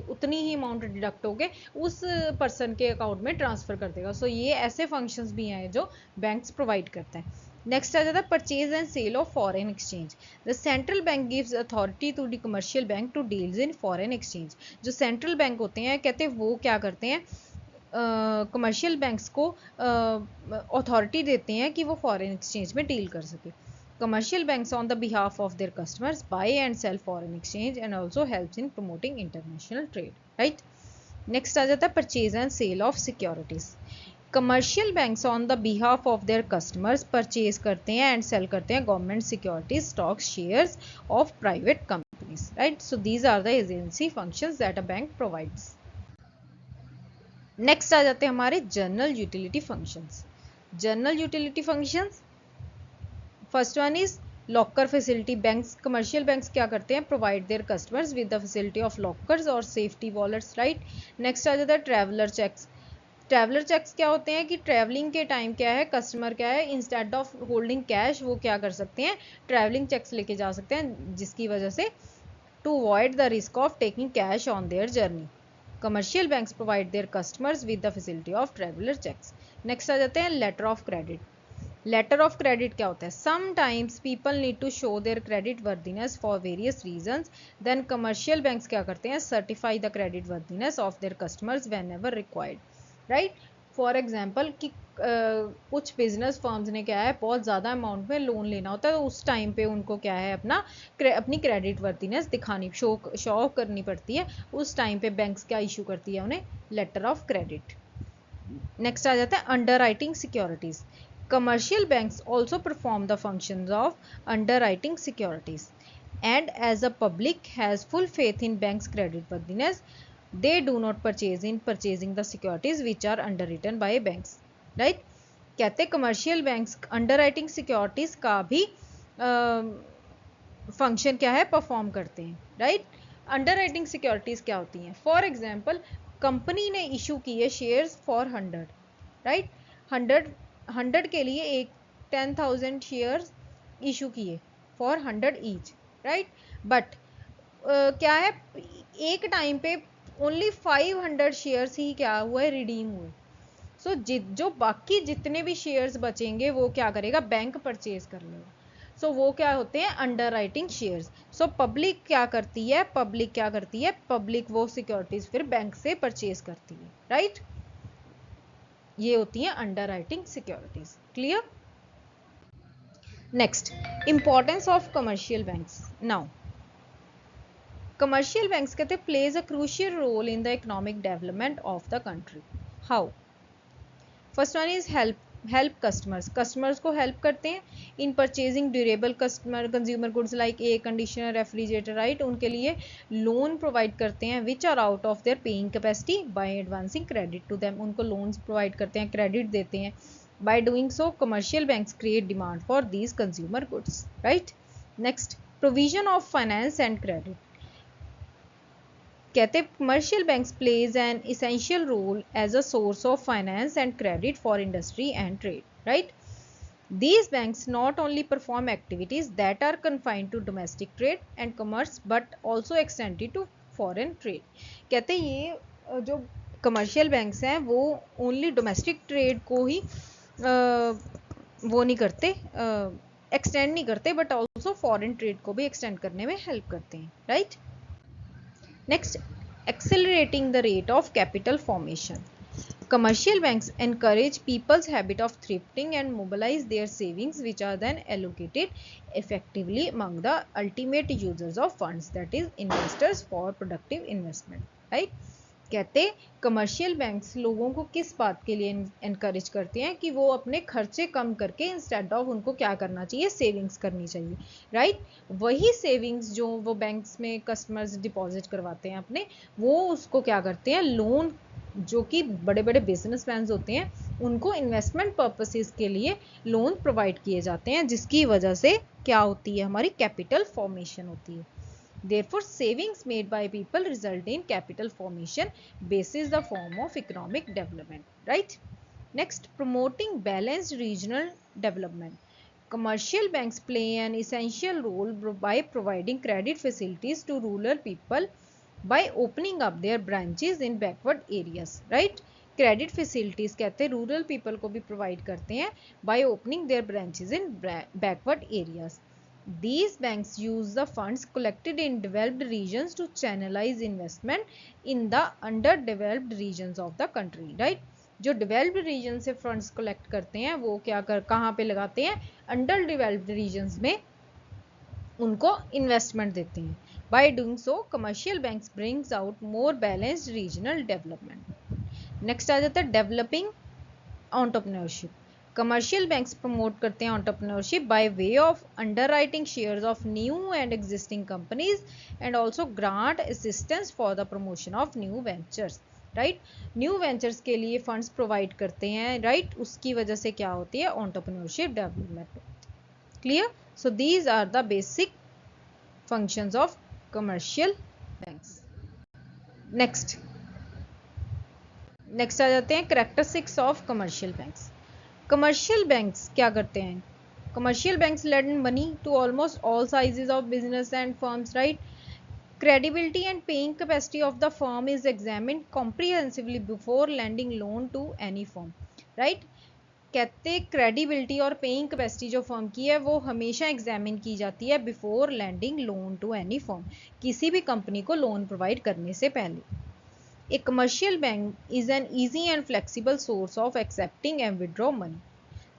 उतनी ही अमाउंट डिडक्ट होके उस पर्सन के अकाउंट में ट्रांसफ़र कर देगा। सो ये ऐसे फंक्शंस भी हैं जो बैंक्स प्रोवाइड करते हैं। नेक्स्ट आ जाता है purchase and sale of foreign exchange. The central bank gives authority to the commercial bank to deals in foreign exchange. जो सेंट्रल बैंक होते हैं कहते हैं वो क्या करते हैं, कमर्शियल बैंक्स को अथॉरिटी देते हैं कि वो फॉरेन एक्सचेंज में डील कर सके। Commercial banks on the behalf of their customers buy and sell foreign exchange and also helps in promoting international trade, right. Next आ जाता है purchase and sale of securities. Commercial banks on the behalf of their customers purchase करते हैं and sell करते हैं government securities, stocks, shares of private companies, right. So these are the agency functions that a bank provides. Next आ जाते हैं हमारे general utility functions. General utility functions, first one is locker facility. Banks, commercial banks क्या करते हैं, provide their customers with the facility of lockers और safety wallets, right. Next आ जाता है ट्रैवलर चेक्स। ट्रैवलर चेक्स क्या होते हैं कि ट्रैवलिंग के टाइम क्या है, कस्टमर क्या है इंस्टेड ऑफ होल्डिंग कैश वो क्या कर सकते हैं, ट्रैवलिंग चेक्स लेके जा सकते हैं, जिसकी वजह से to avoid the risk of taking cash on their journey. Commercial banks provide their customers with the facility of traveller cheques. Next आ जाते हैं letter of credit. Letter of credit क्या होता है, sometimes people need to show their creditworthiness for various reasons, then commercial banks क्या करते हैं, certify the creditworthiness of their customers whenever required, right. For example कि कुछ business firms ने क्या है बहुत ज़्यादा अमाउंट में लोन लेना होता है, तो उस टाइम पे उनको क्या है अपनी क्रेडिट वर्दीनेस दिखानी शो ऑफ करनी पड़ती है। उस टाइम पे बैंक्स क्या इशू करती है उन्हें, लेटर ऑफ क्रेडिट। नेक्स्ट आ जाता है under writing securities. Commercial banks also perform the functions of under writing securities and as a public has full faith in banks credit worthiness, they do not purchase in purchasing the securities which are underwritten by banks, right? कहते commercial banks underwriting securities का भी function क्या है, perform करते हैं, right? Underwriting securities क्या होती हैं? फॉर एग्जांपल कंपनी ने इशू किए शेयर्स फॉर 100, राइट? 100 के लिए एक 10,000 शेयर्स इशू किए फॉर 100 ईच, राइट? बट क्या है, एक टाइम पे ओनली 500 शेयर्स ही क्या हुए, रिडीम हुए। सो जो बाकी जितने भी शेयर्स बचेंगे वो क्या करेगा, बैंक परचेज कर लेगा। सो वो क्या होते हैं, under writing shares. So public क्या करती है, पब्लिक वो सिक्योरिटीज फिर बैंक से परचेज करती है, राइट? ये होती है under writing securities. Clear? Next, importance of commercial banks. Now commercial banks कहते हैं plays a crucial role in the economic development of the country. How? First one is help customers को help करते हैं in purchasing durable consumer goods like air conditioner, refrigerator, right? उनके लिए loan provide करते हैं which are out of their paying capacity by advancing credit to them. उनको loans provide करते हैं, credit देते हैं. By doing so, commercial banks create demand for these consumer goods, right? Next, provision of finance and credit. कहते हैं commercial banks plays an essential role as a source of finance and credit for industry and trade, right? These banks not only perform activities that are confined to domestic trade and commerce but also extended to foreign trade. कहते हैं ये जो commercial banks हैं वो only domestic trade को ही वो नहीं करते, एक्सटेंड नहीं करते, बट ऑल्सो फॉरेन ट्रेड को भी एक्सटेंड करने में हेल्प करते हैं, right? Next, accelerating the rate of capital formation. Commercial banks encourage people's habit of thrifting and mobilize their savings, which are then allocated effectively among the ultimate users of funds, that is investors, for productive investment, right? कहते commercial banks लोगों को किस बात के लिए encourage करते हैं कि वो अपने खर्चे कम करके इंस्टेड ऑफ उनको क्या करना चाहिए, सेविंग्स करनी चाहिए, राइट? वही सेविंग्स जो वो बैंक्स में कस्टमर्स डिपॉजिट करवाते हैं अपने, वो उसको क्या करते हैं, लोन जो कि बड़े बड़े बिजनेसमैन होते हैं उनको इन्वेस्टमेंट पर्पसेस के लिए लोन प्रोवाइड किए जाते हैं, जिसकी वजह से क्या होती है, हमारी कैपिटल फॉर्मेशन होती है। Therefore, savings made by people result in capital formation basis the form of economic development, right? Next, promoting balanced regional development. Commercial banks play an essential role by providing credit facilities to rural people by opening up their branches in backward areas, right? Credit facilities कहते हैं rural people को भी provide करते हैं by opening their branches in backward areas. These banks use the funds collected in developed regions to channelize investment in the underdeveloped regions of the country, right? जो developed region से funds collect करते हैं वो कहाँ पे लगाते हैं, under developed regions में उनको इन्वेस्टमेंट देते हैं। By doing so, commercial banks brings out more balanced regional development. Next आ जाता है developing entrepreneurship. Commercial banks promote करते हैं entrepreneurship by way of underwriting shares of new and existing companies and also grant assistance for the promotion of new ventures, right? New ventures के लिए funds provide करते हैं, right? उसकी वजह से क्या होती है, entrepreneurship development. Clear? So these are the basic functions of commercial banks. Next आ जाते हैं characteristics of commercial banks. Commercial banks क्या करते हैं, commercial banks lend money to almost all sizes of business and firms, right? Credibility and paying capacity of the firm is examined comprehensively before lending loan to any firm, right? कहते credibility और paying capacity जो firm की है वो हमेशा examine की जाती है before lending loan to any firm, किसी भी कंपनी को लोन प्रोवाइड करने से पहले। A commercial bank is an easy and flexible source of accepting and withdraw money.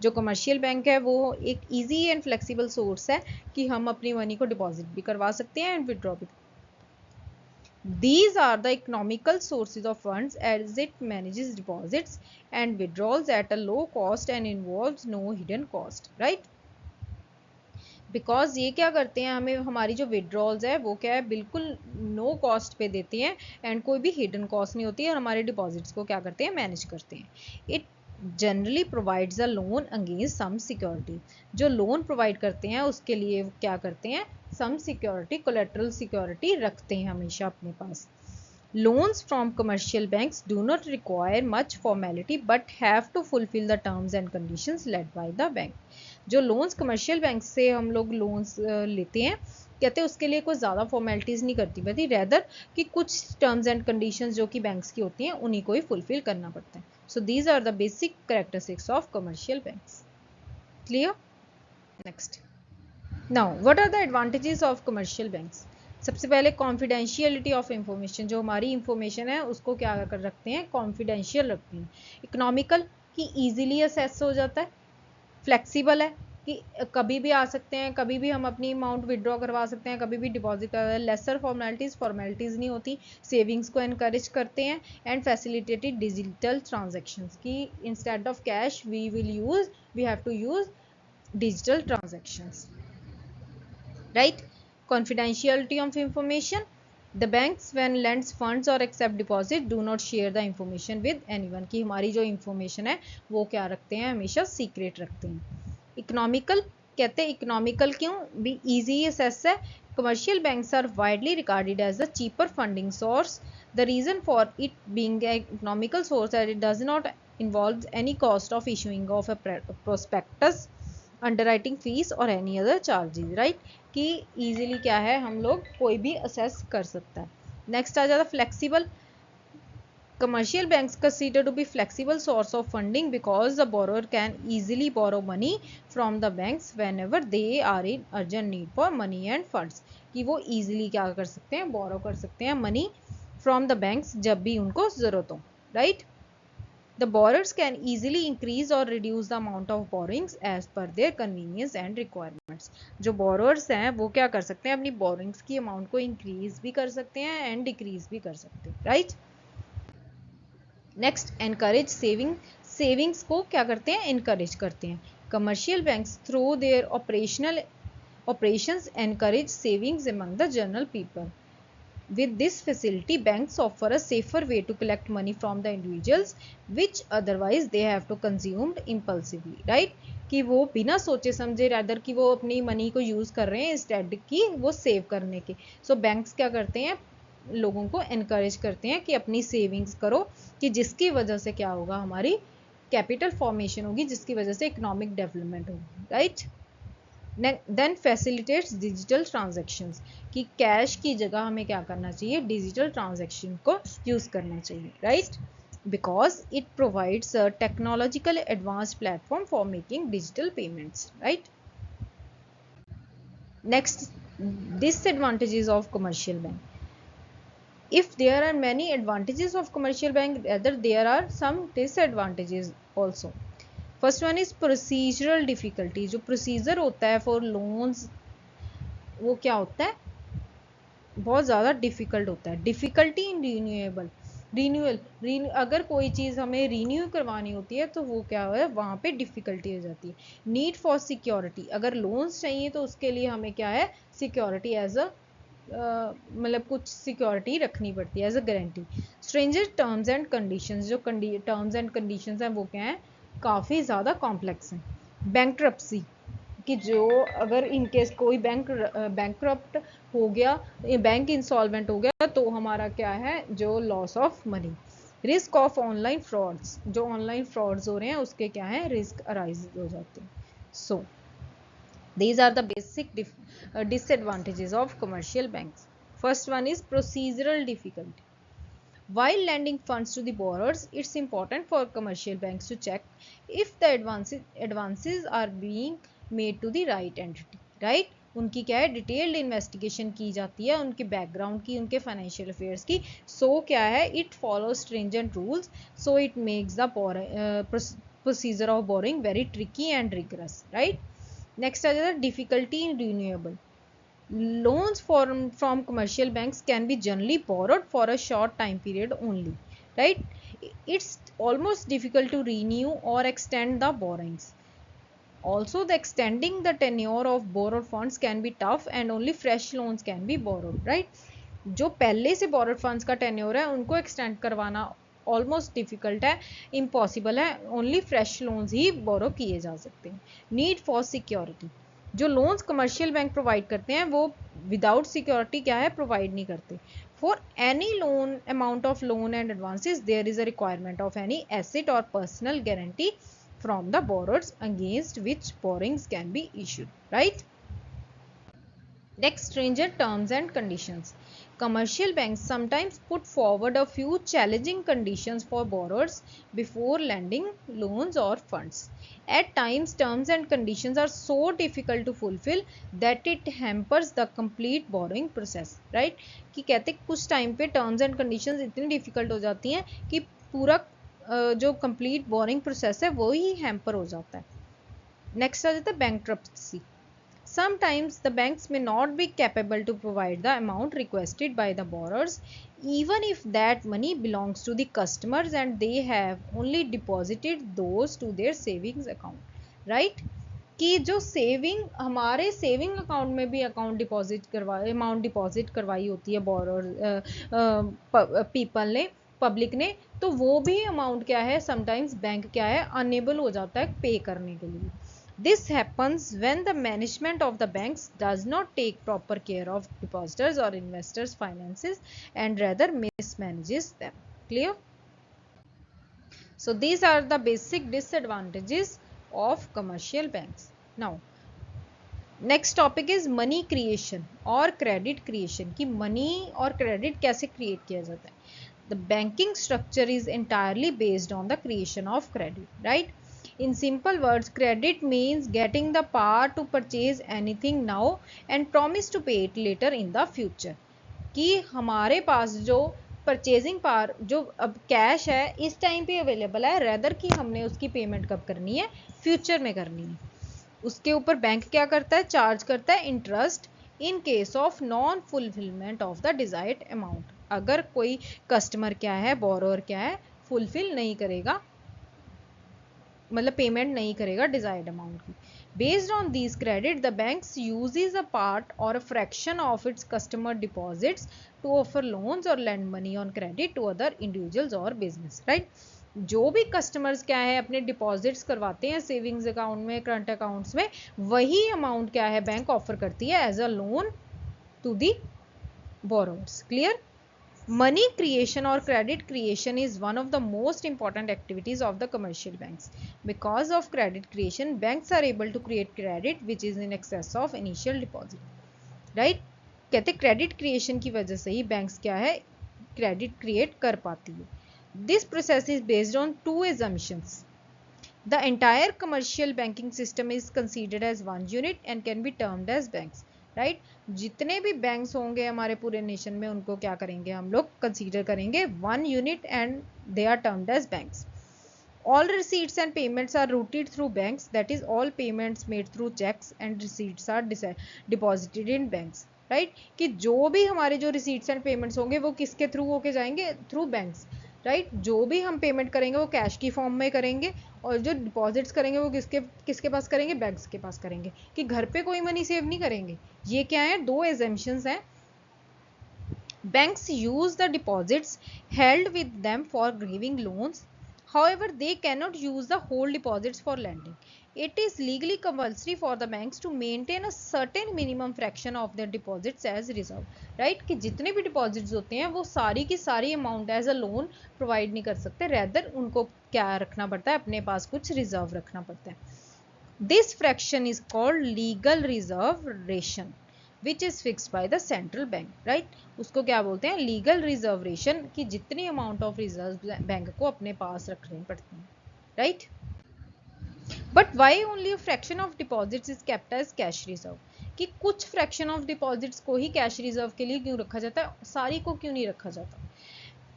जो कमर्शियल बैंक है वो एक ईजी एंड फ्लेक्सिबल सोर्स है कि हम अपनी मनी को डिपॉजिट भी करवा सकते हैं एंड विड्रॉ भी। These are the economical sources of funds as it manages deposits and withdrawals at a low cost and involves no hidden cost, right? Because ये क्या करते हैं, हमें हमारी जो विड्रॉल्स है वो क्या है, बिल्कुल नो कॉस्ट पे देते हैं एंड कोई भी हिडन कॉस्ट नहीं होती है, और हमारे डिपॉजिट्स को क्या करते हैं, मैनेज करते हैं। It generally provides a loan against some security. जो लोन प्रोवाइड करते हैं उसके लिए क्या करते हैं, सम सिक्योरिटी, कोलेटरल सिक्योरिटी रखते हैं हमेशा अपने पास। Loans from commercial banks do not require much formality but have to fulfill the terms and conditions led by the bank. जो लोन्स कमर्शियल बैंक से हम लोग लोन्स लेते हैं, कहते हैं उसके लिए कोई ज़्यादा फॉर्मेलिटीज़ नहीं करती बल्कि रेदर कि कुछ टर्म्स एंड कंडीशंस जो कि बैंक्स की होती हैं उन्हीं को ही फुलफिल करना पड़ता है। So these are the basic characteristics of commercial banks. Clear? Next, now what are the advantages of commercial banks? सबसे पहले कॉन्फिडेंशियलिटी ऑफ इंफॉर्मेशन, जो हमारी इंफॉर्मेशन है उसको क्या कर रखते हैं, कॉन्फिडेंशियल रखते हैं। इकोनॉमिकल, कि ईजिली असेस हो जाता है। फ्लेक्सिबल है कि कभी भी आ सकते हैं, कभी भी हम अपनी अमाउंट विड्रॉ करवा सकते हैं, कभी भी डिपॉजिट करवा। लेसर फॉर्मेलिटीज़ नहीं होती, सेविंग्स को इनकरेज करते हैं। एंड फैसिलिटेटेड डिजिटल ट्रांजेक्शन्स, की instead of cash we have to use digital transactions, right? Confidentiality of information, the banks when lends funds or accept deposit do not share the information with anyone, कि हमारी जो information है वो क्या रखते हैं, हमेशा सीक्रेट रखते हैं। इकोनॉमिकल, कहते हैं इकोनॉमिकल क्यों भी, ईजी असेस है। Commercial banks are widely regarded as the cheaper funding source. The reason for it being a economical source as it does not involve any cost of issuing of a prospectus, underwriting fees और any other charges, right? कि easily क्या है, हम लोग कोई भी assess कर सकता है। नेक्स्ट आ जाता flexible. Commercial banks consider to be flexible source of funding because the borrower can easily borrow money from the banks whenever they are in urgent need for money and funds, कि वो easily क्या कर सकते हैं, बोरो कर सकते हैं money from the banks जब भी उनको जरूरत हो, right? The borrowers can easily increase or reduce the amount of borrowings as per their convenience and requirements. जो borrowers हैं वो क्या कर सकते हैं, अपनी borrowings की amount को increase भी कर सकते हैं and decrease भी कर सकते हैं, right? Next, encourage saving. Savings को क्या करते हैं, encourage करते हैं। Commercial banks through their operations encourage savings among the general people. With this facility, banks offer a safer way to collect money from the individuals, which otherwise they have to consume impulsively, right? कि वो बिना सोचे समझे rather कि वो अपनी money को use कर रहे हैं इंस्टेड कि वो सेव करने के। सो बैंक्स क्या करते हैं, लोगों को एनकरेज करते हैं कि अपनी सेविंग्स करो, कि जिसकी वजह से क्या होगा, हमारी कैपिटल फॉर्मेशन होगी, जिसकी वजह से इकोनॉमिक डेवलपमेंट होगी, right? Then facilitates digital transactions, कि कैश की जगह हमें क्या करना चाहिए, डिजिटल ट्रांजेक्शन को यूज करना चाहिए, right? Because it provides a technological advance platform for making digital payments, right? Next, disadvantages of commercial bank. If there are many advantages of commercial bank, rather there are some disadvantages also. First one is procedural difficulty. जो procedure होता है for loans वो क्या होता है, बहुत ज़्यादा difficult होता है. डिफिकल्टी इन रिन्यूअल, अगर कोई चीज़ हमें रिन्यू करवानी होती है तो वो क्या है, वहाँ पे डिफिकल्टी हो जाती है. नीड फॉर सिक्योरिटी, अगर लोन्स चाहिए तो उसके लिए हमें क्या है, सिक्योरिटी एज अ मतलब कुछ सिक्योरिटी रखनी पड़ती है as a guarantee. Stranger terms and conditions, जो टर्म्स एंड कंडीशंस हैं वो क्या है, काफ़ी ज़्यादा कॉम्प्लेक्स हैं. बैंकरप्सी, कि जो अगर इनकेस कोई बैंकरप्ट हो गया, बैंक इंसॉल्वेंट हो गया तो हमारा क्या है, जो loss of money. Risk of online frauds, जो ऑनलाइन फ्रॉड्स हो रहे हैं उसके क्या है, रिस्क अराइज हो जाते हैं. सो these are the basic disadvantages of commercial banks. First one is procedural difficulty. While lending funds to the borrowers, it's important for commercial banks to check if the advances are being made to the right entity, right? उनकी क्या है, detailed investigation की जाती है, उनके background की, उनके financial affairs की. सो क्या है, it follow stringent rules, so it makes the procedure of borrowing very tricky and rigorous, right. Next आ जाता है difficulty in renewable. Loans from commercial banks can be generally borrowed for a short time period only, right. It's almost difficult to renew or extend the borrowings. Also, the extending the tenure of borrowed funds can be tough and only fresh loans can be borrowed, right. जो पहले से borrowed funds का tenure है उनको extend करवाना almost difficult है, impossible है, only fresh loans ही बोरो किए जा सकते हैं. Need for security. जो लोन्स कमर्शियल बैंक प्रोवाइड करते हैं वो विदाउट सिक्योरिटी क्या है, प्रोवाइड नहीं करते. For any loan amount of loan and advances there is a requirement of any asset और personal guarantee from the borrowers against which borrowings can be issued, right. Next, stringent terms and conditions. Commercial banks sometimes put forward a few challenging conditions for borrowers before lending loans or funds. At times, terms and conditions are so difficult to fulfill that it hampers the complete borrowing process. Right? कि कहते कुछ time पे terms and conditions इतनी difficult हो जाती हैं कि पूरा जो complete borrowing process है वो ही hamper हो जाता है. Next आ जाता है bankruptcy. Sometimes the banks may not be capable to provide the amount requested by the borrowers, even if that money belongs to the customers and they have only deposited those to their savings account, right. कि जो saving हमारे saving account में भी account deposit amount deposit करवाई होती है borrower people ने, public ने, तो वो भी अमाउंट क्या है, समटाइम्स बैंक क्या है, अनेबल हो जाता है पे करने के लिए. This happens when the management of the banks does not take proper care of depositors or investors' finances and rather mismanages them. Clear? So these are the basic disadvantages of commercial banks. Now, next topic is money creation or credit creation. कि money और credit कैसे create किया जाता है. The banking structure is entirely based on the creation of credit, right? In simple words, credit means getting the power to purchase anything now and promise to pay it later in the future. कि हमारे पास जो purchasing power जो अब cash है इस time पे available है, rather कि हमने उसकी पेमेंट कब करनी है, फ्यूचर में करनी है. उसके ऊपर बैंक क्या करता है, चार्ज करता है interest in case of non fulfilment of the desired amount. अगर कोई कस्टमर क्या है, बोरोअर क्या है, फुलफिल नहीं करेगा, मतलब पेमेंट नहीं करेगा डिजायर्ड अमाउंट की. Based on this credit the banks uses a part और a fraction of its customer deposits to offer loans और lend money on credit to other individuals और बिजनेस, राइट. जो भी कस्टमर्स क्या है अपने डिपॉजिट्स करवाते हैं सेविंग्स अकाउंट में, करंट अकाउंट्स में, वही अमाउंट क्या है बैंक ऑफर करती है as a loan to the borrowers. Clear? Money creation or credit creation is one of the most important activities of the commercial banks. Because of credit creation, banks are able to create credit which is in excess of initial deposit. Right? कहते credit creation की वजह से ही banks क्या है, credit create कर पाती है. This process is based on two assumptions. The entire commercial banking system is considered as one unit and can be termed as banks. Right जितने भी बैंक्स होंगे हमारे पूरे नेशन में उनको क्या करेंगे हम लोग, कंसीडर करेंगे one unit and they are termed as banks. all receipts and payments are routed through banks, that is all payments made through checks and receipts are deposited in banks, right. कि जो भी हमारे जो receipts and payments होंगे वो किसके through होके जाएंगे, थ्रू बैंक्स, राइट. जो भी हम पेमेंट करेंगे वो कैश की फॉर्म में करेंगे और जो डिपॉजिट्स करेंगे वो किसके पास करेंगे, बैंक्स के पास करेंगे. कि घर पे कोई मनी सेव नहीं करेंगे. ये क्या है, दो एजम्पशंस हैं. Banks use the deposits held with them for giving loans. However, they cannot use the whole deposits for lending. It is legally compulsory for the banks to maintain a certain minimum fraction of their deposits as reserve. Right? कि जितने भी deposits होते हैं वो सारी की सारी amount as a loan provide नहीं कर सकते. Rather उनको क्या रखना पड़ता है, अपने पास कुछ reserve रखना पड़ता है. This fraction is called legal reservation, which is fixed by the central bank, right. उसको क्या बोलते हैं, लीगल रिजर्वेशन, कि जितनी अमाउंट ऑफ रिजर्व बैंक को अपने पास रखने पड़ती हैं, right. But why only a fraction of deposits is kept as cash reserve. कि कि कुछ फ्रैक्शन ऑफ डिपॉजिट्स को ही कैश रिजर्व के लिए क्यों रखा जाता है, सारी को क्यों नहीं रखा जाता।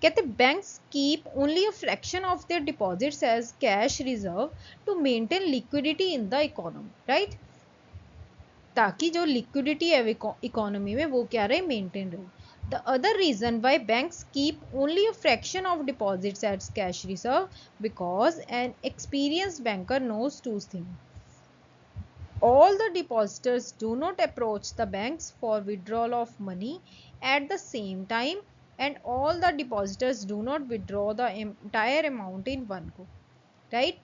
कहते banks keep only a fraction of their deposits as cash reserve to maintain liquidity in the economy, right, ताकि जो लिक्विडिटी है इकोनॉमी में वो क्या रहे, मेंटेन रहे। The other reason why banks keep only a fraction of deposits as cash reserve because an experienced banker knows two things. All the depositors do not approach the banks for withdrawal of money at the same time and all the depositors do not withdraw the entire amount in one go, right?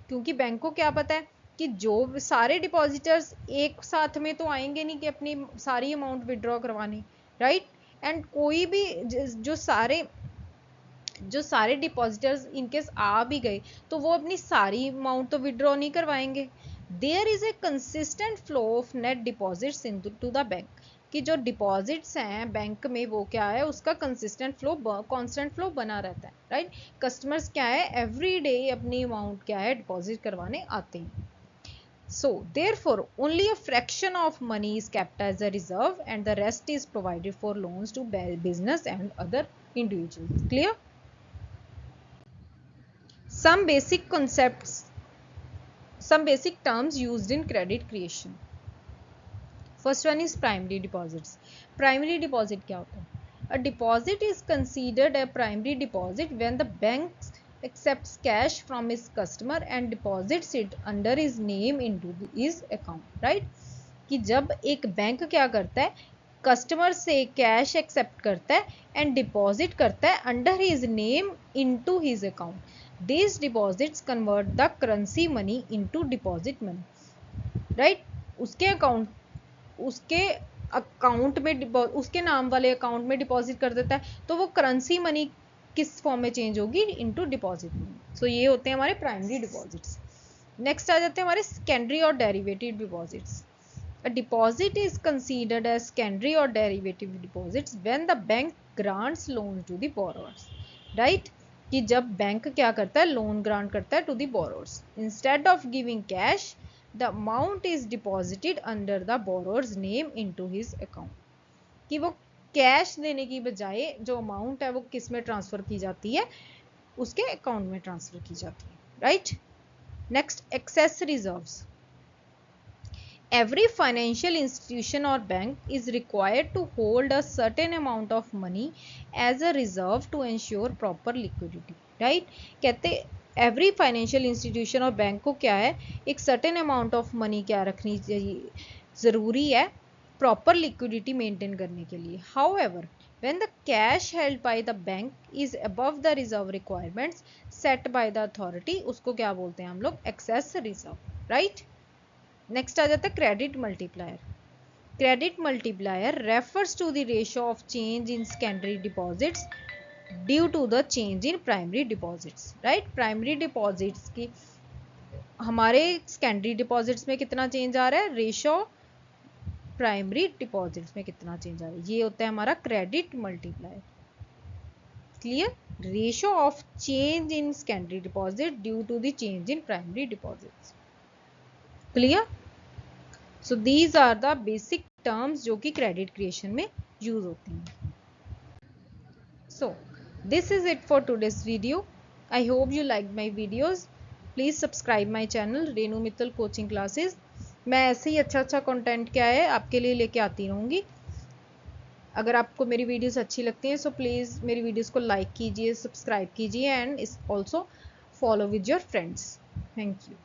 क्योंकि bank को क्या पता है कि जो सारे depositors एक साथ में तो आएंगे नहीं कि अपनी सारी अमाउंट विड्रॉ करवाने, राइट? एंड कोई भी जो सारे डिपॉजिटर्स इनकेस आ भी गए तो वो अपनी सारी अमाउंट तो विड्रॉ नहीं करवाएंगे। There is a consistent flow of net deposits into the bank, कि जो डिपॉजिट्स हैं बैंक में वो क्या है, उसका कंसिस्टेंट फ्लो, कांस्टेंट फ्लो बना रहता है, राइट? कस्टमर्स क्या है, एवरी डे अपनी अमाउंट क्या है डिपॉजिट करवाने आते हैं। So therefore only a fraction of money is kept as a reserve and the rest is provided for loans to business and other individuals. Clear? Some basic concepts, some basic terms used in credit creation. First one is primary deposits. Primary deposit क्या होता है? A deposit is considered a primary deposit when the bank accepts cash from his customer and deposits it under his name into his account, right? कि जब एक bank क्या करता है, customer से कैश एक्सेप्ट करता है एंड डिपॉजिट करता है under his name into his account. This deposits convert the currency money into deposit money, right? उसके अकाउंट में उसके नाम वाले अकाउंट में डिपॉजिट कर देता है तो वो करेंसी मनी किस फॉर्म में चेंज होगी, इनटू डिपॉजिट मनी। सो ये होते हैं हमारे प्राइमरी डिपॉजिट्स। नेक्स्ट आ जाते हैं हमारे सेकेंडरी और derivative deposits. A deposit is considered as secondary or derivative deposits when the bank grants loans to the borrowers, right? कि जब बैंक क्या करता है, लोन ग्रांट करता है to the borrowers. Instead of giving cash the amount is deposited under the borrower's name into his account, कि वो cash देने की बजाय जो अमाउंट है वो किस में ट्रांसफर की जाती है, उसके अकाउंट में ट्रांसफर की जाती है, right? Next, excess reserves. Every financial institution or bank is required to hold a certain amount of money as a reserve to ensure proper liquidity, right? कहते every financial institution और bank को क्या है, एक certain amount of money क्या रखनी चाहिए, ज़रूरी है proper liquidity maintain करने के लिए। However, when the cash held by the bank is above the reserve requirements set by the authority, उसको क्या बोलते हैं हम लोग, excess reserve, right? नेक्स्ट आ जाता है credit multiplier. Credit multiplier refers to the ratio of change in secondary deposits due to the change in primary deposits, right? Primary deposits की हमारे सेकेंडरी डिपॉजिट्स में कितना चेंज आ रहा है, रेशियो प्राइमरी डिपॉजिट्स में कितना चेंज आ रहा है, ये होता है हमारा credit multiplier. Clear? Ratio of change in secondary deposit due to the change in primary deposits. Clear? So these are the basic terms जो कि क्रेडिट क्रिएशन में यूज होती हैं। So this is it for today's video. I hope you like my videos. Please subscribe my channel Renu Mittal coaching classes. मैं ऐसे ही अच्छा content क्या है आपके लिए लेके आती रहूँगी। अगर आपको मेरी वीडियोस अच्छी लगती हैं सो प्लीज़ मेरी वीडियोस को लाइक कीजिए, सब्सक्राइब कीजिए and also follow with your friends. Thank you.